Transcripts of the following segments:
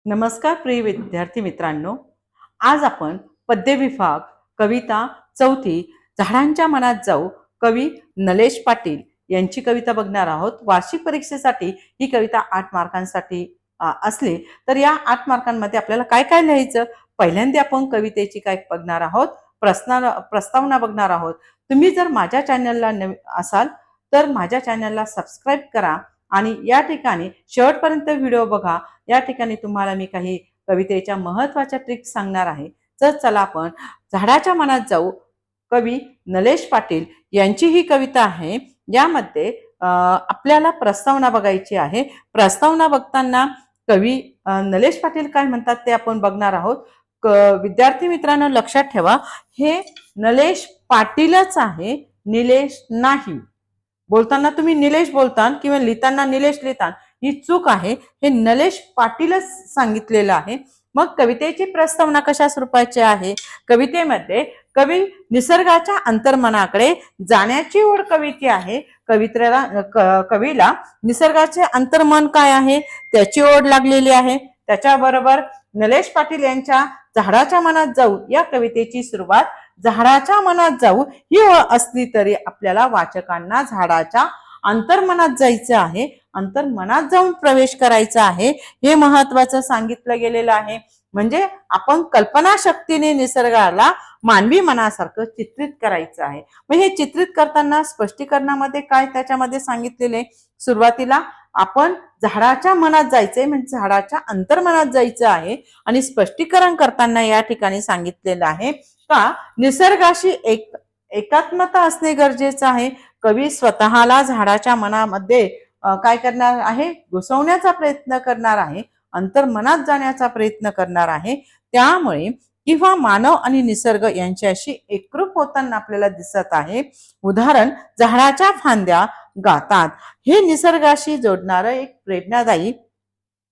नमस्कार प्रिय विद्यार्थी मित्रांनो, आज आपण पद्य विभाग कविता चौथी झाडांच्या मनात जाऊ कवी नलेश पाटील यांची कविता बघणार आहोत। वार्षिक परीक्षेसाठी ही कविता 8 मार्कांसाठी असली तर या 8 मार्कांमध्ये आपल्याला काय काय लिहायचं, पहिल्यांदा आपण कवितेची काय बघणार आहोत, प्रस्तावना बघणार आहोत। तुम्ही जर माझ्या चॅनलला असाल तर माझ्या चॅनलला सबस्क्राईब करा आणि या ठिकाणी शेवटपर्यंत व्हिडिओ बघा। या ठिकाणी तुम्हाला मी काही कवितेच्या महत्त्वाच्या ट्रिक्स सांगणार आहे। तर चला आपण झाडाच्या मनात जाऊ। कवी नलेश पाटील यांची ही कविता आहे। यामध्ये आपल्याला प्रस्तावना बघायची आहे। प्रस्तावना बघताना कवी नलेश पाटील काय म्हणतात ते आपण बघणार आहोत। विद्यार्थी मित्रांनो लक्षात ठेवा, हे नलेश पाटीलच आहे, निलेश नाही। बोलताना तुम्ही निलेश बोलता किंवा लिहिताना निलेश लिहिता, ही चूक आहे। हे नलेश पाटीलच सांगितलेलं आहे। मग कवितेची प्रस्तावना कशा स्वरूपाची आहे? कवितेमध्ये कवी निसर्गाच्या अंतर्मनाकडे जाण्याची ओढ कविते आहे। कवीला निसर्गाचे अंतर्मन काय आहे त्याची ओढ लागलेली आहे। त्याच्याबरोबर नलेश पाटील यांच्या झाडाच्या मनात जाऊ या कवितेची सुरुवात झाडाच्या मनात जाऊ ही असली तरी आपल्याला वाचकांना झाडाच्या अंतर्मनात जायचं आहे, अंतर्मनात जाऊन प्रवेश करायचा आहे, हे महत्वाचं सांगितलं गेलेलं आहे। म्हणजे आपण कल्पनाशक्तीने निसर्गाला मानवी मनासारखं चित्रित करायचं आहे। मग हे चित्रित करताना स्पष्टीकरणामध्ये काय त्याच्यामध्ये सांगितलेले, सुरुवातीला आपण झाडाच्या मनात जायचंय म्हणजे झाडाच्या अंतर्मनात जायचं आहे। आणि स्पष्टीकरण करताना या ठिकाणी सांगितलेलं आहे का निसर्गाशी एकात्मता असणे गरजेचं आहे। कवी स्वतःला झाडाच्या मनामध्ये काय करणार आहे, घुसवण्याचा प्रयत्न करणार आहे, अंतर्मनात जाण्याचा प्रयत्न करणार आहे। त्यामुळे किंवा मानव आणि निसर्ग यांच्याशी एकरूप होताना आपल्याला दिसत आहे। उदाहरण, झाडाच्या फांद्या गातात, हे निसर्गाशी जोडणारं एक प्रेरणादायी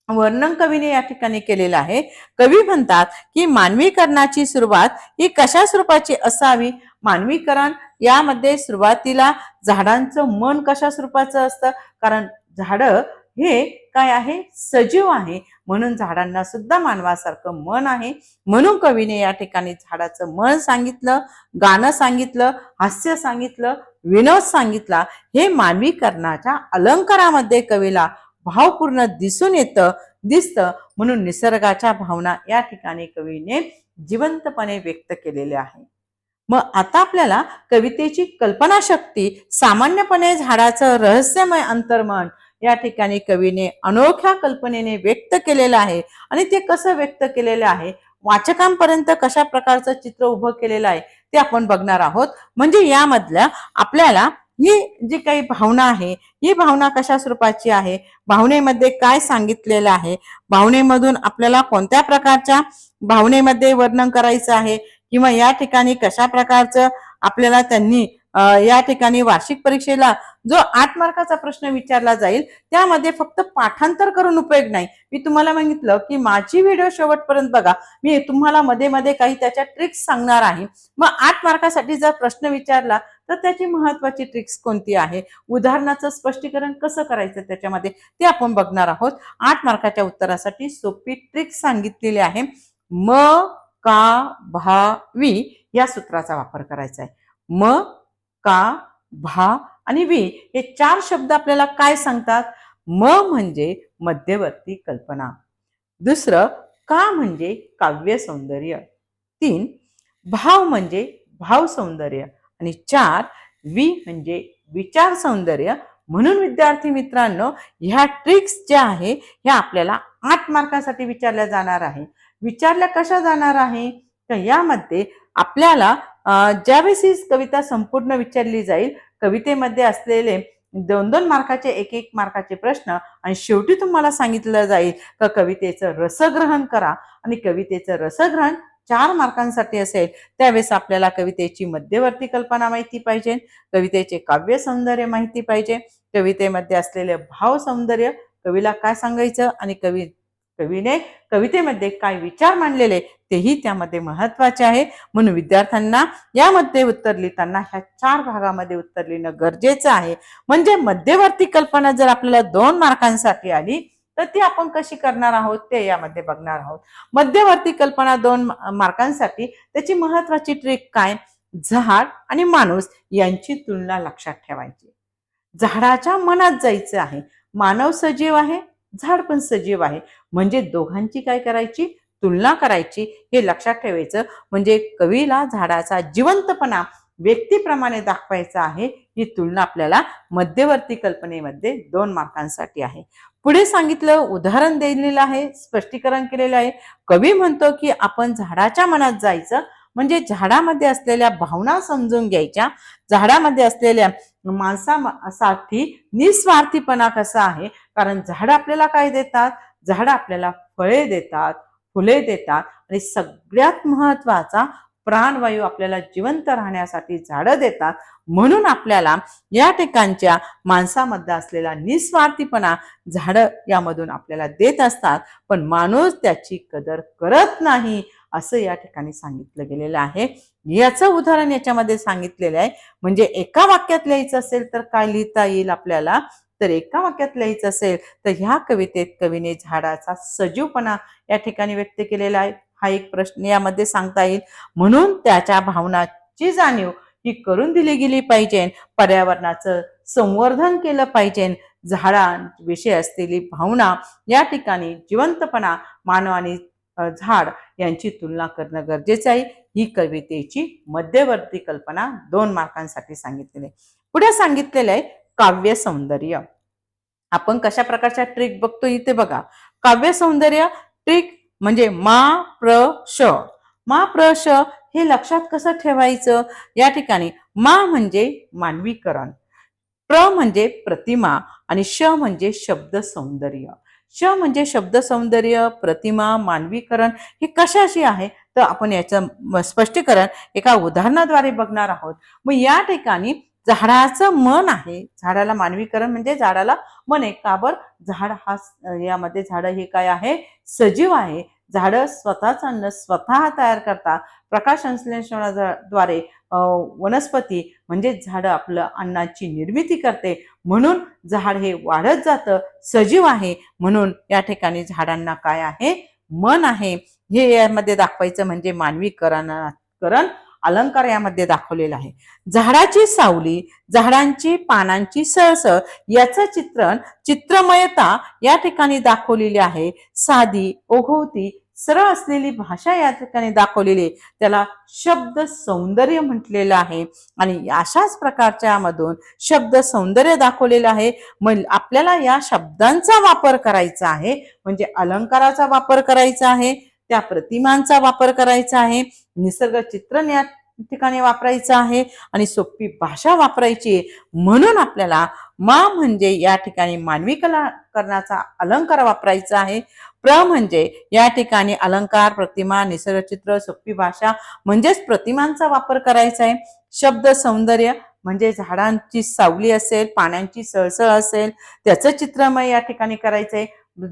वर्णन कवीने या ठिकाणी केलेलं आहे। कवी म्हणतात की मानवीकरणाची सुरुवात ही कशा स्वरूपाची असावी। मानवीकरण यामध्ये सुरुवातीला झाडांचं मन कशा स्वरूपाचं असतं, कारण झाड हे काय आहे, सजीव आहे, म्हणून झाडांना सुद्धा मानवासारखं मन आहे। म्हणून कवीने या ठिकाणी झाडाचं मन सांगितलं, गाणं सांगितलं, हास्य सांगितलं, विनोद सांगितला। हे मानवीकरणाच्या अलंकारामध्ये कवीला भावपूर्ण दिसून दिसतं, म्हणून निसर्गाच्या भावना या ठिकाणी कवीने जिवंतपणे व्यक्त केलेल्या आहे। मग आता आपल्याला कवितेची कल्पनाशक्ती, सामान्यपणे झाडाचं रहस्यमय अंतर्मन या ठिकाणी कवीने अनोख्या कल्पनेने व्यक्त केलेलं आहे। आणि ते कसं व्यक्त केलेलं आहे, वाचकांपर्यंत कशा प्रकारचं चित्र उभं केलेलं आहे ते आपण बघणार आहोत। म्हणजे यामधल्या आपल्याला ही जी काही भावना आहे, ही भावना कशा स्वरूपाची आहे, भावनेमध्ये काय सांगितलेलं आहे, भावनेमधून आपल्याला कोणत्या प्रकारच्या भावनेमध्ये वर्णन करायचं आहे, किंवा या ठिकाणी कशा प्रकारचं आपल्याला त्यांनी या ठिकाणी वार्षिक परीक्षेला जो 8 मार्काचा प्रश्न विचारला जाईल त्यामध्ये फक्त पाठांतर करून उपयोग नाही। मी तुम्हाला सांगितलं की माझी व्हिडिओ शेवटपर्यंत बघा, मी तुम्हाला मध्ये मध्ये काही त्याच्या ट्रिक्स सांगणार आहे। मग 8 मार्कासाठी जर प्रश्न विचारला तर त्याची महत्वाची ट्रिक्स कोणती आहे, उदाहरणाचं स्पष्टीकरण कसं करायचं त्याच्यामध्ये ते आपण बघणार आहोत। 8 मार्काच्या उत्तरासाठी सोपी ट्रिक्स सांगितलेली आहे। म का भा वी या सूत्राचा वापर करायचा आहे। म का भा आणि वी हे 4 शब्द आपल्याला काय सांगतात। म म्हणजे मध्यवर्ती कल्पना, दुसरं का म्हणजे काव्य सौंदर्य, 3 भाव म्हणजे भाव सौंदर्य, आणि 4 वी म्हणजे विचार सौंदर्य। म्हणून विद्यार्थी मित्रांनो, ह्या ट्रिक्स ज्या आहे ह्या आपल्याला 8 मार्कासाठी विचारल्या जाणार आहे। विचारल्या कशा जाणार आहे तर यामध्ये आपल्याला ज्यावेळेस कविता संपूर्ण विचारली जाईल, कवितेमध्ये असलेले 2-2 मार्काचे 1-1 मार्काचे प्रश्न, आणि शेवटी तुम्हाला सांगितलं जाईल की कवितेचं रसग्रहण करा, आणि कवितेचं रसग्रहण 4 मार्कांसाठी असेल। त्यावेळेस आपल्याला कवितेची मध्यवर्ती कल्पना माहिती पाहिजे, कवितेचे काव्य सौंदर्य माहिती पाहिजे, कवितेमध्ये असलेले भाव सौंदर्य, कवीला काय सांगायचं आणि कवीने कवितेमध्ये काय विचार मांडलेले तेही त्यामध्ये महत्वाचे आहे। म्हणून विद्यार्थ्यांना यामध्ये उत्तर लिहिताना ह्या 4 भागामध्ये उत्तर लिहिणं गरजेचं आहे। म्हणजे मध्यवर्ती कल्पना जर आपल्याला 2 मार्कांसाठी आली तर ती आपण कशी करणार आहोत ते यामध्ये बघणार आहोत. मध्यवर्ती कल्पना 2 मार्कांसाठी त्याची महत्वाची ट्रिक काय? झाड आणि माणूस यांची तुलना लक्षात ठेवायची. झाडाच्या मनात जायचं आहे. मानव सजीव आहे, झाड पण सजीव आहे. म्हणजे दोघांची काय करायची? तुलना करायची. हे लक्षात ठेवायचं. म्हणजे कवीला झाडाचा जिवंतपणा व्यक्तीप्रमाणे दाखवायचा आहे. ही तुलना आपल्याला मध्यवर्ती कल्पनेमध्ये 2 मार्कांसाठी आहे. पुढे सांगितलं, उदाहरण दिलेलं आहे, स्पष्टीकरण केलेलं आहे. कवी म्हणतो की आपण झाडाच्या मनात जायचं, म्हणजे झाडामध्ये असलेल्या भावना समजून घ्यायच्या. झाडामध्ये असलेल्या माणसासाठी निस्वार्थीपणा कसा आहे, कारण झाड आपल्याला काय देतात? झाड आपल्याला फळे देतात, फुले देतात आणि सगळ्यात महत्वाचा प्राणवायू आपल्याला जिवंत राहण्यासाठी झाडं देतात. म्हणून आपल्याला या ठिकाणच्या माणसामध्ये असलेला निस्वार्थीपणा झाडं यामधून आपल्याला देत असतात, पण माणूस त्याची कदर करत नाही असं या ठिकाणी सांगितलं गेलेलं आहे. याचं उदाहरण याच्यामध्ये सांगितलेलं आहे. म्हणजे एका वाक्यात लिहायचं असेल तर काय लिहिता येईल आपल्याला? तर एका वाक्यात लिहायचं असेल तर ह्या कवितेत कवीने झाडाचा सजीवपणा या ठिकाणी व्यक्त केलेला आहे. हा एक प्रश्न यामध्ये सांगता येईल. म्हणून त्याच्या भावनाची जाणीव ही करून दिली गेली पाहिजे. पर्यावरणाचं संवर्धन केलं पाहिजे. झाडांविषयी असलेली भावना या ठिकाणी जिवंतपणा मानवाने झाड यांची तुलना करणं गरजेचं आहे. ही कवितेची मध्यवर्ती कल्पना 2 मार्कांसाठी सांगितलेली आहे. पुढे सांगितलेलं आहे काव्य सौंदर्य. आपण कशा प्रकारच्या ट्रिक बघतो इथे बघा. काव्य सौंदर्य ट्रिक म्हणजे मा प्र श. मा प्र श हे लक्षात कसं ठेवायचं? या ठिकाणी मा म्हणजे मानवीकरण, प्र म्हणजे प्रतिमा आणि श म्हणजे शब्द सौंदर्य. श म्हणजे शब्द सौंदर्य, प्रतिमा, मानवीकरण हे कशाशी आहे? तर आपण याचं स्पष्टीकरण एका उदाहरणाद्वारे बघणार आहोत. मग या ठिकाणी झाडाचं मन आहे. झाडाला मानवीकरण म्हणजे झाडाला मन आहे. का बरं? झाड हा यामध्ये झाड हे काय आहे? सजीव आहे. झाडं स्वतःच अन्न स्वतः तयार करतात. प्रकाश संश्लेषणाद्वारे वनस्पती म्हणजे झाडं आपलं अन्नाची निर्मिती करते. म्हणून झाड हे वाढत जातं, सजीव आहे. म्हणून या ठिकाणी झाडांना काय आहे? मन आहे. हे यामध्ये दाखवायचं म्हणजे मानवीकरण अलंकार यामध्ये दाखवलेला आहे. झाडाची सावली, झाडांची पानांची सळसळ याचं चित्रण, चित्रमयता या ठिकाणी दाखवलेली आहे. साधी, ओघवती, सरळ असलेली भाषा या ठिकाणी दाखवलेली, त्याला शब्द सौंदर्य म्हटलेलं आहे. आणि अशाच प्रकारच्या मधून शब्द सौंदर्य दाखवलेलं आहे. मग आपल्याला या शब्दांचा वापर करायचा आहे, म्हणजे अलंकाराचा वापर करायचा आहे, त्या प्रतिमांचा वापर करायचा आहे, निसर्ग चित्रण या ठिकाणी वापरायचं आहे आणि सोपी भाषा वापरायची. म्हणून आपल्याला मा म्हणजे या ठिकाणी मानवीकरणाचा अलंकार वापरायचा आहे. प्र म्हणजे या ठिकाणी अलंकार, प्रतिमा, निसर्गचित्र, सोपी भाषा म्हणजेच प्रतिमांचा वापर करायचा आहे. शब्द सौंदर्य म्हणजे झाडांची सावली असेल, पाण्याची सळसळ असेल, त्याचं चित्रमय या ठिकाणी करायचं आहे.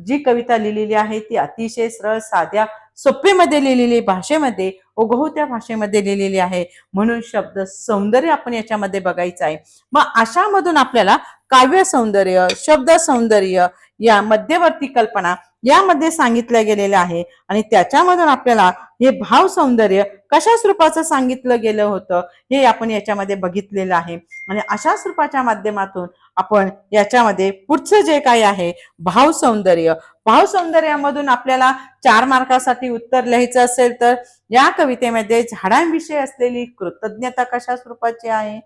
जी कविता लिहिलेली आहे ती अतिशय सरळ, साध्या, सोपेमध्ये लिहिलेली, भाषेमध्ये, ओघवत्या भाषेमध्ये लिहिलेली आहे. म्हणून शब्द सौंदर्य आपण याच्यामध्ये बघायचं आहे. मग अशामधून आपल्याला काव्य सौंदर्य, शब्द सौंदर्य या मध्यवर्ती कल्पना यामध्ये सांगितलं गेलेलं आहे. आणि त्याच्यामधून आपल्याला हे भाव सौंदर्य कशा स्वरूपाचं सांगितलं गेलं होतं हे आपण याच्यामध्ये बघितलेलं आहे. आणि अशा स्वरूपाच्या माध्यमातून आपण याच्यामध्ये पुढचं जे काही आहे भाव सौंदर्य, भाव सौंदर्यामधून आपल्याला 4 मार्कासाठी उत्तर लिहायचं असेल तर या कवितेमध्ये झाडांविषयी असलेली कृतज्ञता कशा स्वरूपाची आहे,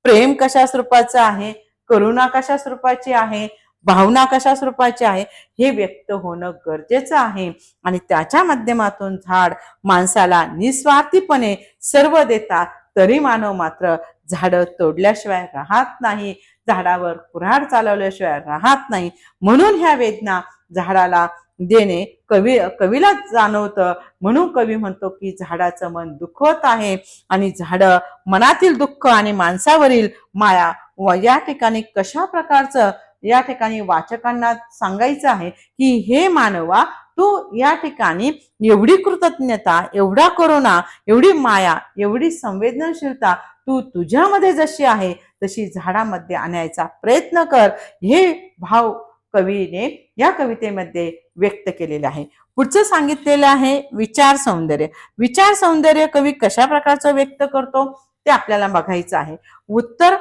प्रेम कशा स्वरूपाचं आहे, करुणा कशा स्वरूपाची आहे, भावना कशा स्वरूपाची आहे हे व्यक्त होणं गरजेचं आहे. आणि त्याच्या माध्यमातून झाड माणसाला निस्वार्थीपणे सर्व देतात, तरी मानव मात्र झाडं तोडल्याशिवाय राहत नाही, झाडावर कुऱ्हाड चालवल्याशिवाय राहत नाही. म्हणून ह्या वेदना झाडाला देणे कवीला जाणवतं. म्हणून कवी म्हणतो की झाडाचं मन दुखवत आहे आणि झाड मनातील दुःख आणि माणसावरील माया या ठिकाणी कशा प्रकारचं या ठिकाणी वाचकांना सांगायचं आहे की हे मानवा, तू या ठिकाणी एवढी कृतज्ञता, एवढा करुणा, एवढी माया, एवढी संवेदनशीलता तू तुझ्यामध्ये जशी आहे तशी झाडामध्ये आणायचा प्रयत्न कर. हे भाव कवीने या कवितेमध्ये व्यक्त केलेलं आहे. पुढचं सांगितलेलं आहे विचार सौंदर्य. विचार सौंदर्य कवी कशा प्रकारचं व्यक्त करतो ते आपल्याला बघायचं आहे. उत्तर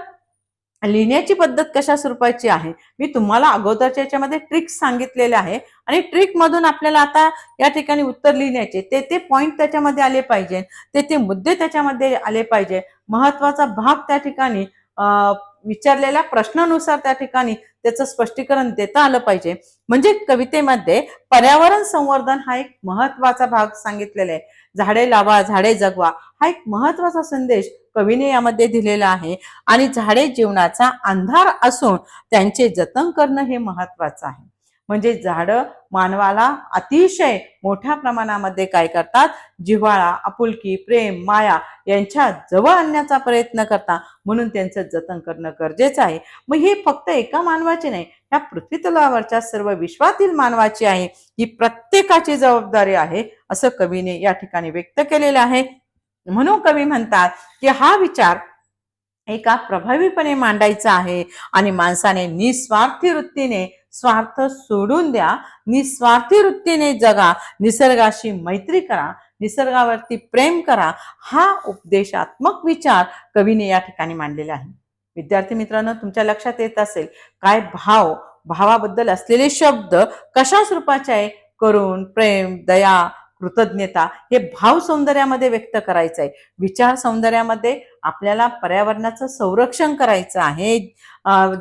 लिहिण्याची पद्धत कशा स्वरूपाची आहे मी तुम्हाला अगोदरच्या याच्यामध्ये ट्रिक्स सांगितलेले आहे आणि ट्रिक मधून आपल्याला आता या ठिकाणी उत्तर लिहिण्याचे ते पॉइंट त्याच्यामध्ये आले पाहिजे, ते मुद्दे त्याच्यामध्ये आले पाहिजे, महत्वाचा भाग त्या ठिकाणी विचारलेल्या प्रश्नानुसार त्या ठिकाणी त्याचं स्पष्टीकरण देता आलं पाहिजे. म्हणजे कवितेमध्ये पर्यावरण संवर्धन हा एक महत्वाचा भाग सांगितलेला आहे. झाडे लावा झाडे जगवा हा एक महत्वाचा संदेश कवीने यामध्ये दिलेला आहे आणि झाडे जीवनाचा आधार असून त्यांचे जतन करणं हे महत्वाचं आहे. म्हणजे झाडं मानवाला अतिशय मोठ्या प्रमाणामध्ये काय करतात, जिव्हाळा, आपुलकी, प्रेम, माया यांच्या जवळ आणण्याचा प्रयत्न करतात, म्हणून त्यांचं जतन करणं गरजेचं आहे. मग हे फक्त एका मानवाचे नाही, या पृथ्वी तलावरच्या सर्व विश्वातील मानवाची आहे, ही प्रत्येकाची जबाबदारी आहे असं कवीने या ठिकाणी व्यक्त केलेलं आहे. म्हणून कवी म्हणतात की हा विचार एका प्रभावीपणे मांडायचा आहे आणि माणसाने निस्वार्थी वृत्तीने स्वार्थ सोडून द्या, निस्वार्थी वृत्तीने जगा, निसर्गाशी मैत्री करा, निसर्गावरती प्रेम करा, हा उपदेशात्मक विचार कवीने या ठिकाणी मांडलेला आहे. विद्यार्थी मित्रांनो, तुमच्या लक्षात येत असेल काय भावाबद्दल असलेले शब्द कशा स्वरूपाचे आहे, करुण, प्रेम, दया, कृतज्ञता हे भाव सौंदर्यामध्ये व्यक्त करायचं आहे. विचार सौंदर्यामध्ये आपल्याला पर्यावरणाचं संरक्षण करायचं आहे,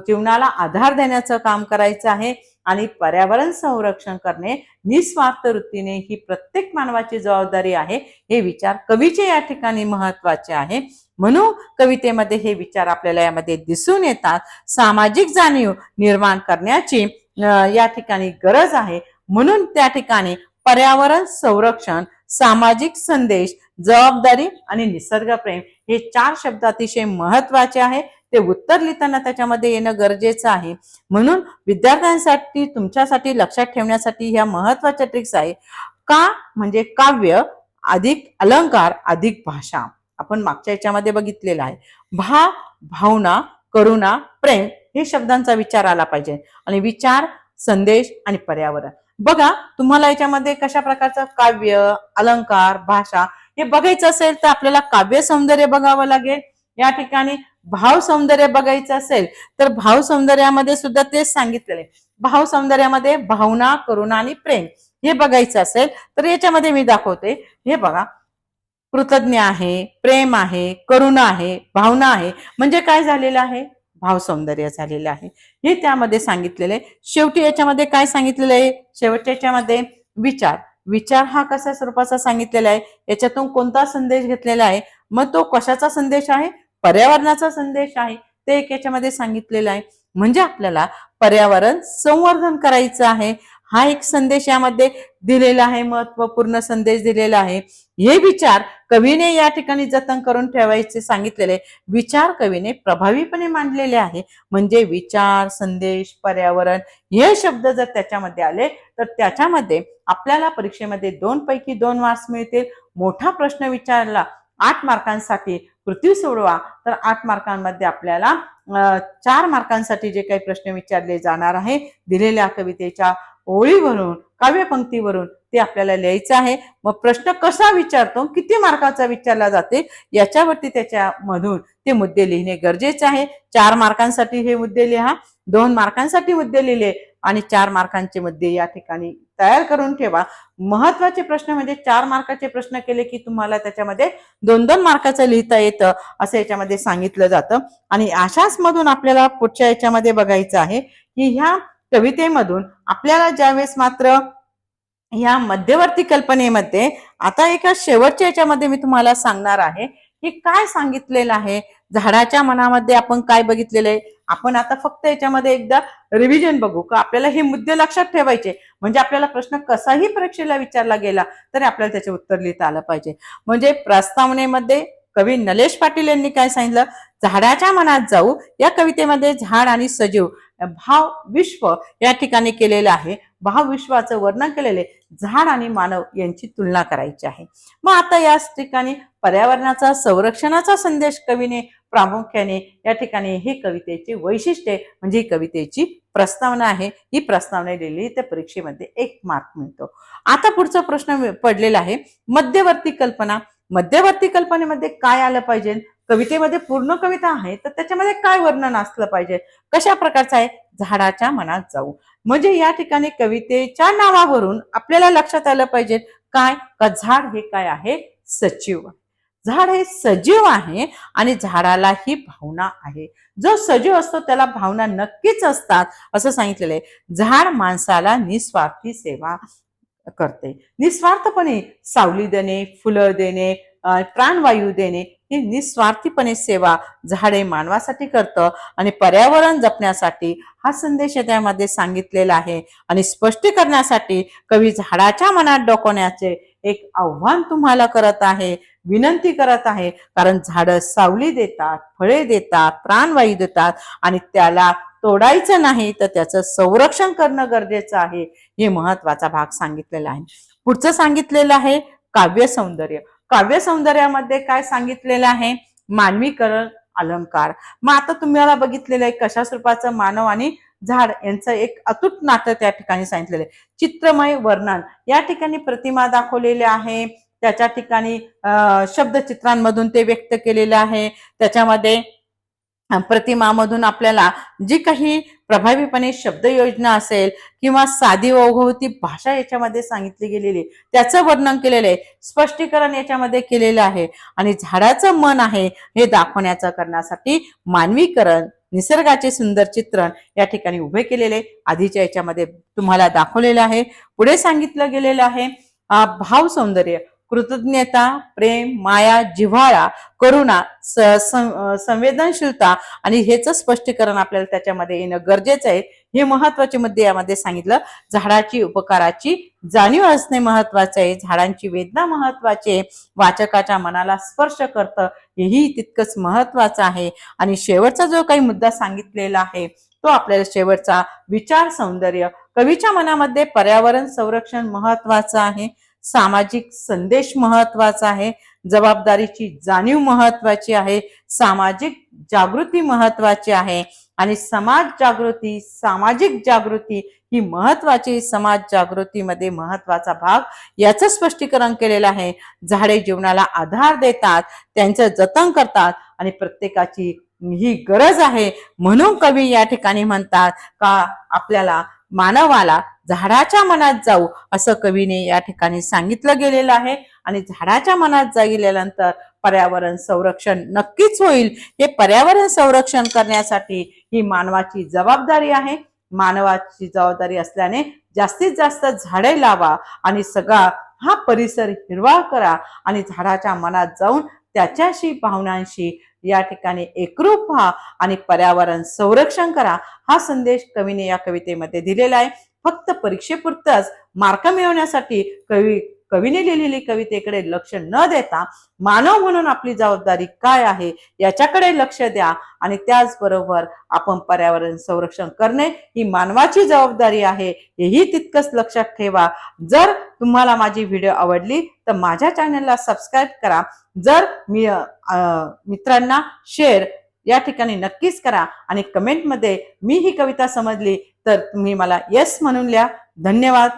जीवनाला आधार देण्याचं काम करायचं आहे आणि पर्यावरण संरक्षण करणे निस्वार्थ वृत्तीने ही प्रत्येक मानवाची जबाबदारी आहे. हे विचार कवीचे या ठिकाणी महत्वाचे आहे. म्हणून कवितेमध्ये हे विचार आपल्याला यामध्ये दिसून येतात. सामाजिक जाणीव निर्माण करण्याची या ठिकाणी गरज आहे. म्हणून त्या ठिकाणी पर्यावरण संरक्षण, सामाजिक संदेश, जबाबदारी आणि निसर्गप्रेम हे 4 शब्द अतिशय महत्वाचे आहे. ते उत्तर लिहिताना त्याच्यामध्ये येणं गरजेचं आहे. म्हणून विद्यार्थ्यांसाठी तुमच्यासाठी लक्षात ठेवण्यासाठी ह्या महत्वाच्या ट्रिक्स आहे. का म्हणजे काव्य अधिक अलंकार अधिक भाषा आपण मागच्या याच्यामध्ये बघितलेला आहे. भावना, करुणा, प्रेम हे शब्दांचा विचार आला पाहिजे आणि विचार, संदेश आणि पर्यावरण. बघा तुम्हाला याच्यामध्ये कशा प्रकारचं काव्य, अलंकार, भाषा हे बघायचं असेल तर आपल्याला काव्य सौंदर्य बघावं लागेल. या ठिकाणी भाव सौंदर्य बघायचं असेल तर भाव सौंदर्यामध्ये सुद्धा तेच सांगितलेले. भाव सौंदर्यामध्ये भावना, करुणा आणि प्रेम हे बघायचं असेल तर याच्यामध्ये मी दाखवते. हे बघा, कृतज्ञ आहे, प्रेम आहे, करुणा आहे, भावना आहे, म्हणजे काय झालेलं आहे, भाव सौंदर्य झालेलं आहे. हे त्यामध्ये सांगितलेलं आहे. शेवटी याच्यामध्ये काय सांगितलेलं आहे, शेवटच्या याच्यामध्ये विचार हा कशा स्वरूपाचा सांगितलेला आहे, याच्यातून कोणता संदेश घेतलेला आहे, मग तो कशाचा संदेश आहे, पर्यावरणाचा संदेश आहे, ते एक याच्यामध्ये सांगितलेलं आहे. म्हणजे आपल्याला पर्यावरण संवर्धन करायचं आहे, हा एक संदेश यामध्ये दिलेला आहे, महत्वपूर्ण संदेश दिलेला आहे. हे विचार कवीने या ठिकाणी जतन करून ठेवायचे सांगितलेले विचार कवीने प्रभावीपणे मांडलेले आहे. म्हणजे विचार, संदेश, पर्यावरण हे शब्द जर त्याच्यामध्ये आले तर त्याच्यामध्ये आपल्याला परीक्षेमध्ये 2 पैकी 2 मार्क्स मिळतील. मोठा प्रश्न विचारला 8 मार्कांसाठी, पृथ्वी सोडवा तर 8 मार्कांमध्ये आपल्याला 4 मार्कांसाठी जे काही प्रश्न विचारले जाणार आहे दिलेल्या कवितेच्या ओळीवरून, काव्यपंक्तीवरून ते आपल्याला लिहायचं आहे. मग प्रश्न कसा विचारतो, किती मार्काचा विचारला जाते याच्यावरती त्याच्यामधून ते मुद्दे लिहिणे गरजेचे आहे. 4 मार्कांसाठी हे मुद्दे लिहा, 2 मार्कांसाठी मुद्दे लिहिले आणि 4 मार्कांचे मुद्दे या ठिकाणी तयार करून ठेवा. महत्वाचे प्रश्न म्हणजे 4 मार्काचे प्रश्न केले की तुम्हाला त्याच्यामध्ये 2-2 मार्काचं लिहिता येतं असं याच्यामध्ये सांगितलं जातं. आणि अशाच मधून आपल्याला पुढच्या याच्यामध्ये बघायचं आहे की ह्या कवितेमधून आपल्याला ज्यावेळेस मात्र या मध्यवर्ती कल्पनेमध्ये आता एका शेवटच्या याच्यामध्ये मी तुम्हाला सांगणार आहे की काय सांगितलेलं आहे. झाडाच्या मनामध्ये आपण काय बघितलेलं आहे, आपण आता फक्त याच्यामध्ये एकदा रिव्हिजन बघू का आपल्याला हे मुद्दे लक्षात ठेवायचे. म्हणजे आपल्याला प्रश्न कसाही परीक्षेला विचारला गेला तरी आपल्याला त्याचे उत्तर लिहिता आलं पाहिजे. म्हणजे प्रस्तावनेमध्ये कवी नलेश पाटील यांनी काय सांगितलं, झाडाच्या मनात जाऊ या कवितेमध्ये झाड आणि सजीव भाव विश्व या ठिकाणी केलेलं आहे. भाव विश्वाचं वर्णन केलेले, झाड आणि मानव यांची तुलना करायची आहे. मग आता याच ठिकाणी पर्यावरणाचा संरक्षणाचा संदेश कवीने प्रामुख्याने या ठिकाणी ही कवितेची वैशिष्ट्ये म्हणजे कवितेची प्रस्तावना आहे, ही प्रस्तावना लिहिली तर परीक्षेमध्ये 1 मार्क मिळतो. आता पुढचा प्रश्न पडलेला आहे, मध्यवर्ती कल्पना. मध्यवर्ती कल्पनेमध्ये काय आलं पाहिजे? कवितेमध्ये पूर्ण कविता आहे तर त्याच्यामध्ये काय वर्णन असलं पाहिजे? कशा प्रकारचं आहे? झाडाच्या मनात जाऊ. म्हणजे या ठिकाणी कवितेच्या नावावरून आपल्याला लक्षात आलं पाहिजे काय, का झाड हे काय आहे? सजीव. झाड हे सजीव आहे आणि झाडाला ही भावना आहे. जो सजीव असतो त्याला भावना नक्कीच असतात असं सांगितलेलं आहे. झाड माणसाला निस्वार्थी सेवा करते. निस्वार्थपणे सावली देणे, फुलं देणे, प्राणवायू देणे ही निस्वार्थीपणे सेवा झाडे मानवासाठी करतं आणि पर्यावरण जपण्यासाठी हा संदेश त्यामध्ये सांगितलेला आहे. आणि स्पष्टीकरणासाठी कवी झाडाच्या मनात डोकवण्याचे एक आव्हान तुम्हाला करत आहे, विनंती करत आहे. कारण झाडं सावली देतात, फळे देतात, प्राणवायू देतात आणि त्याला तोडायचं नाही तर त्याचं संरक्षण करणं गरजेचं आहे. हे महत्वाचा भाग सांगितलेला आहे. पुढचं सांगितलेलं आहे काव्य सौंदर्य. काव्य सौंदर्यामध्ये काय सांगितलेलं आहे? मानवीकरण अलंकार. मग आता तुम्हाला बघितलेलं आहे कशा स्वरूपाचं मानव आणि झाड यांचं एक अतूट नातं त्या ठिकाणी सांगितलेलं आहे. चित्रमय वर्णन. या ठिकाणी प्रतिमा दाखवलेले आहे, त्याच्या ठिकाणी शब्दचित्रांमधून ते व्यक्त केलेलं आहे. त्याच्यामध्ये प्रतिमामधून आपल्याला जी काही प्रभावीपणे शब्द योजना असेल किंवा साधी ओघवती भाषा याच्यामध्ये सांगितली गेलेली त्याचं वर्णन केलेलं आहे. स्पष्टीकरण याच्यामध्ये केलेलं आहे. आणि झाडाचं मन आहे हे दाखवण्याचं करण्यासाठी मानवीकरण, निसर्गाचे सुंदर चित्रण या ठिकाणी उभे केलेले आधीच्या याच्यामध्ये तुम्हाला दाखवलेलं आहे. पुढे सांगितलं गेलेलं आहे भाव सौंदर्य. कृतज्ञता, प्रेम, माया, जिव्हाळा, करुणा, संवेदनशीलता आणि हेच स्पष्टीकरण आपल्याला त्याच्यामध्ये येणं गरजेचं आहे. हे महत्वाचे मुद्दे यामध्ये सांगितलं. झाडाची उपकाराची जाणीव असणे महत्वाचे आहे. झाडांची वेदना महत्वाची, वाचकाच्या मनाला स्पर्श करतं हेही तितकंच महत्वाचं आहे. आणि शेवटचा जो काही मुद्दा सांगितलेला आहे तो आपल्याला शेवटचा विचार सौंदर्य. कवीच्या मनामध्ये पर्यावरण संरक्षण महत्वाचं आहे, सामाजिक संदेश महत्वाचा आहे, जबाबदारीची जाणीव महत्वाची आहे, सामाजिक जागृती महत्वाची आहे आणि समाज जागृती, सामाजिक जागृती ही महत्वाची. समाज जागृतीमध्ये महत्वाचा भाग याचं स्पष्टीकरण केलेलं आहे. झाडे जीवनाला आधार देतात, त्यांचं जतन करतात आणि प्रत्येकाची ही गरज आहे. म्हणून कवी या ठिकाणी म्हणतात का आपल्याला मानवाला झाडाच्या मनात जाऊ असं कवीने या ठिकाणी सांगितलं गेलेलं आहे. आणि झाडाच्या मनात गेल्यानंतर पर्यावरण संरक्षण नक्कीच होईल. हे पर्यावरण संरक्षण करण्यासाठी ही मानवाची जबाबदारी आहे. मानवाची जबाबदारी असल्याने जास्तीत जास्त झाडे लावा आणि सगळा हा परिसर हिरवा करा आणि झाडाच्या मनात जाऊन त्याच्याशी भावनांशी या ठिकाणी एकरूप व्हा आणि पर्यावरण संरक्षण करा. हा संदेश कवीने या कवितेमध्ये दिलेला आहे. फक्त परीक्षेपुरतच मार्क मिळवण्यासाठी कवीने लिहिलेली कवितेकडे लक्ष न देता मानव म्हणून आपली जबाबदारी काय आहे याच्याकडे लक्ष द्या. आणि त्याचबरोबर आपण पर्यावरण संरक्षण करणे ही मानवाची जबाबदारी आहे हेही तितकंच लक्षात ठेवा. जर तुम्हाला माझी व्हिडिओ आवडली तर माझ्या चॅनलला सबस्क्राईब करा. जर मित्रांना शेअर या ठिकाणी नक्कीच करा आणि कमेंटमध्ये मी ही कविता समजली तर तुम्ही मला येस म्हणून लिहा. धन्यवाद.